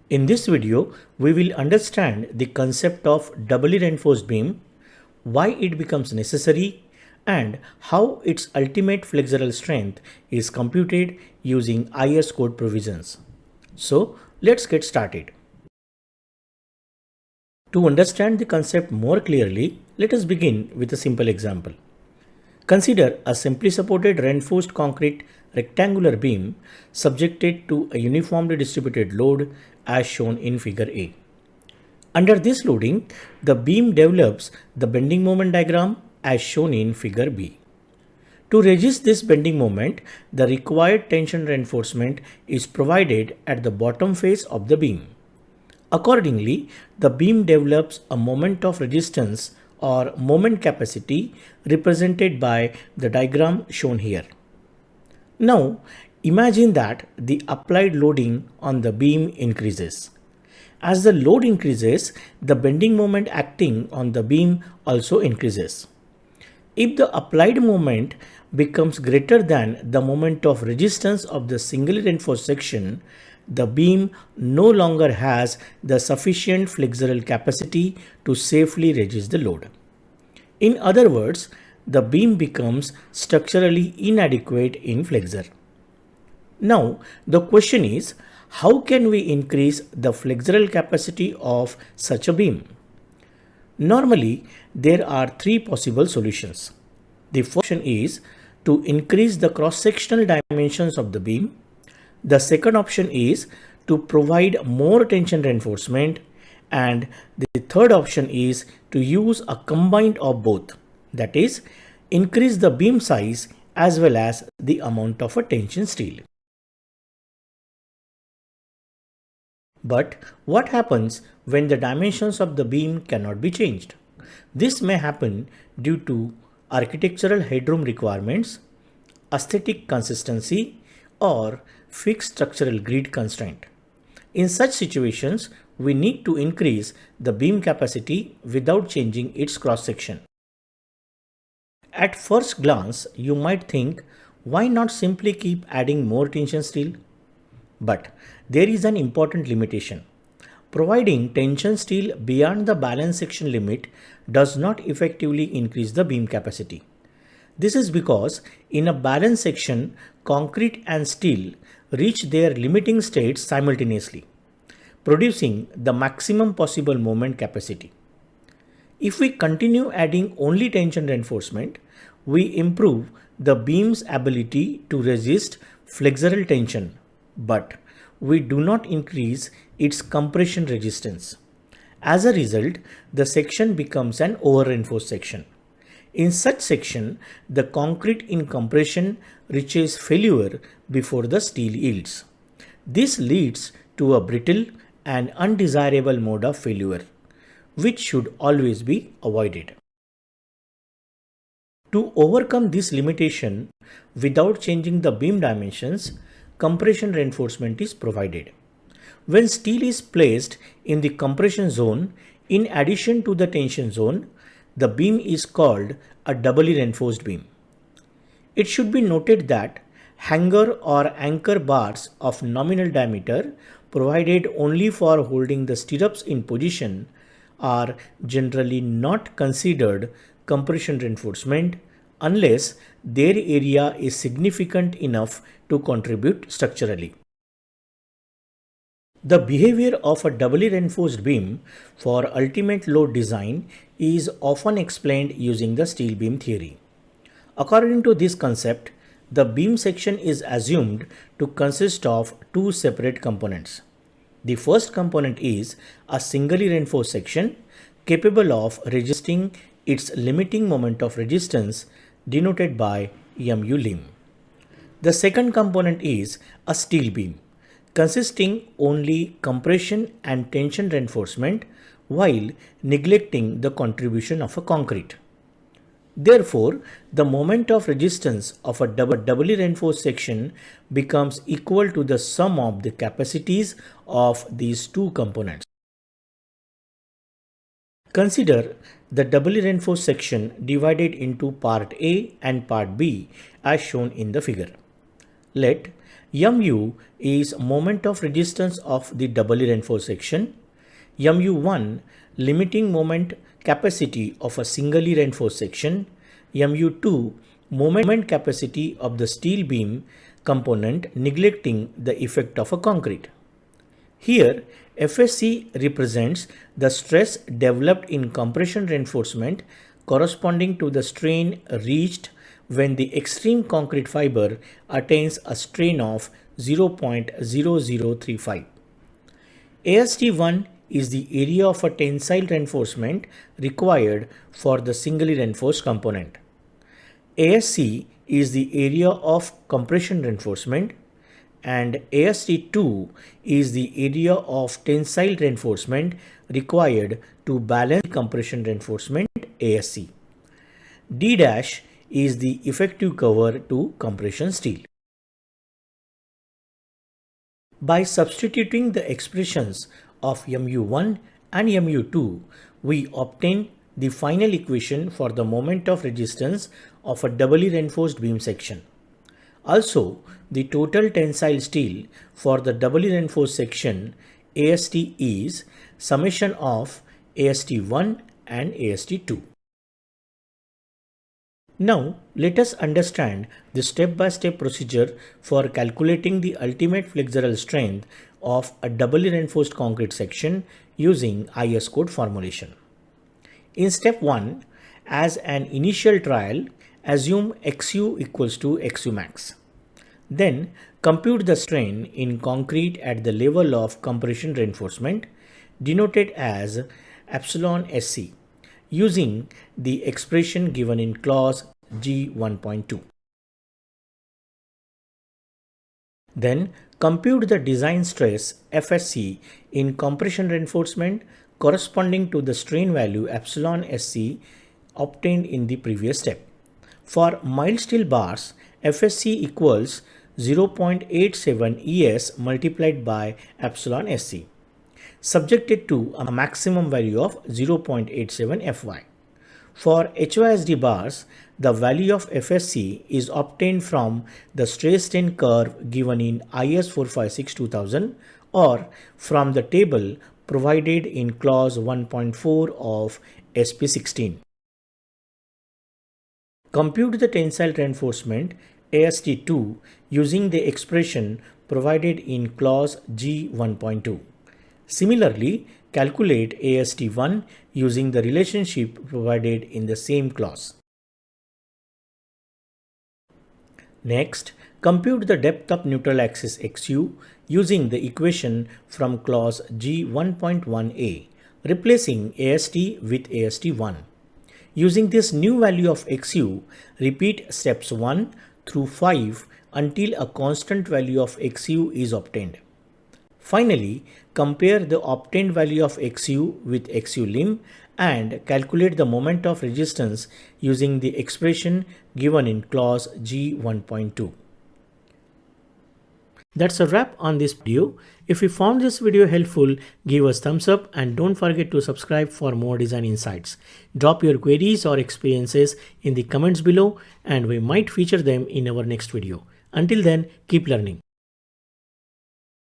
In this video, we will understand the concept of doubly reinforced beam, why it becomes necessary, and how its ultimate flexural strength is computed using IS code provisions. So, let's get started. To understand the concept more clearly, let us begin with a simple example. Consider a simply supported reinforced concrete rectangular beam subjected to a uniformly distributed load as shown in figure A. Under this loading, the beam develops the bending moment diagram as shown in figure B. To resist this bending moment, the required tension reinforcement is provided at the bottom face of the beam. Accordingly, the beam develops a moment of resistance or moment capacity represented by the diagram shown here. Now, imagine that the applied loading on the beam increases. As the load increases, the bending moment acting on the beam also increases. If the applied moment becomes greater than the moment of resistance of the singly reinforced section, the beam no longer has the sufficient flexural capacity to safely resist the load. In other words, the beam becomes structurally inadequate in flexure. Now, the question is, how can we increase the flexural capacity of such a beam? Normally, there are three possible solutions. The first option is to increase the cross-sectional dimensions of the beam. The second option is to provide more tension reinforcement, and the third option is to use a combined of both, that is, increase the beam size as well as the amount of a tension steel. But what happens when the dimensions of the beam cannot be changed? This may happen due to architectural headroom requirements, aesthetic consistency, or fixed structural grid constraint. In such situations, we need to increase the beam capacity without changing its cross-section. At first glance, you might think, why not simply keep adding more tension steel? But there is an important limitation. Providing tension steel beyond the balance section limit does not effectively increase the beam capacity. This is because in a balance section, concrete and steel reach their limiting states simultaneously, producing the maximum possible moment capacity. If we continue adding only tension reinforcement, we improve the beam's ability to resist flexural tension, but we do not increase its compression resistance. As a result, the section becomes an over-reinforced section. In such section, the concrete in compression reaches failure before the steel yields. This leads to a brittle and undesirable mode of failure, which should always be avoided. To overcome this limitation without changing the beam dimensions, compression reinforcement is provided. When steel is placed in the compression zone, in addition to the tension zone, the beam is called a doubly reinforced beam. It should be noted that hanger or anchor bars of nominal diameter provided only for holding the stirrups in position are generally not considered compression reinforcement unless their area is significant enough to contribute structurally. The behavior of a doubly reinforced beam for ultimate load design is often explained using the steel beam theory. According to this concept, the beam section is assumed to consist of two separate components. The first component is a singly reinforced section capable of resisting its limiting moment of resistance denoted by mu lim. The second component is a steel beam consisting only compression and tension reinforcement while neglecting the contribution of a concrete. Therefore, the moment of resistance of a doubly reinforced section becomes equal to the sum of the capacities of these two components. Consider the doubly reinforced section divided into part A and part B as shown in the figure. Let Mu is moment of resistance of the doubly reinforced section. Mu1 limiting moment capacity of a singly reinforced section. Mu2 moment capacity of the steel beam component neglecting the effect of a concrete. Here, FSC represents the stress developed in compression reinforcement corresponding to the strain reached when the extreme concrete fiber attains a strain of 0.0035. AST1 is the area of a tensile reinforcement required for the singly reinforced component. ASC is the area of compression reinforcement, and AST2 is the area of tensile reinforcement required to balance compression reinforcement ASC. D dash is the effective cover to compression steel. By substituting the expressions of Mu1 and Mu2, we obtain the final equation for the moment of resistance of a doubly reinforced beam section. Also, the total tensile steel for the doubly reinforced section AST is summation of AST1 and AST2. Now, let us understand the step-by-step procedure for calculating the ultimate flexural strength of a doubly reinforced concrete section using IS code formulation. In step 1, as an initial trial, assume XU equals to XU max. Then compute the strain in concrete at the level of compression reinforcement, denoted as epsilon SC, using the expression given in clause G1.2. Then compute the design stress FSC in compression reinforcement corresponding to the strain value epsilon SC obtained in the previous step. For mild steel bars, FSC equals 0.87 ES multiplied by epsilon SC, subjected to a maximum value of 0.87 FY. For HYSD bars, the value of FSC is obtained from the stress strain curve given in IS 456-2000 or from the table provided in clause 1.4 of SP16. Compute the tensile reinforcement AST2 using the expression provided in clause G1.2. Similarly, calculate AST1 using the relationship provided in the same clause. Next, compute the depth of neutral axis XU using the equation from clause G1.1a, replacing AST with AST1. Using this new value of XU, repeat steps 1 through 5 until a constant value of XU is obtained. Finally, compare the obtained value of XU with XU limb and calculate the moment of resistance using the expression given in clause G1.2. That's a wrap on this video. If you found this video helpful, give us thumbs up and don't forget to subscribe for more design insights. Drop your queries or experiences in the comments below and we might feature them in our next video. Until then, keep learning.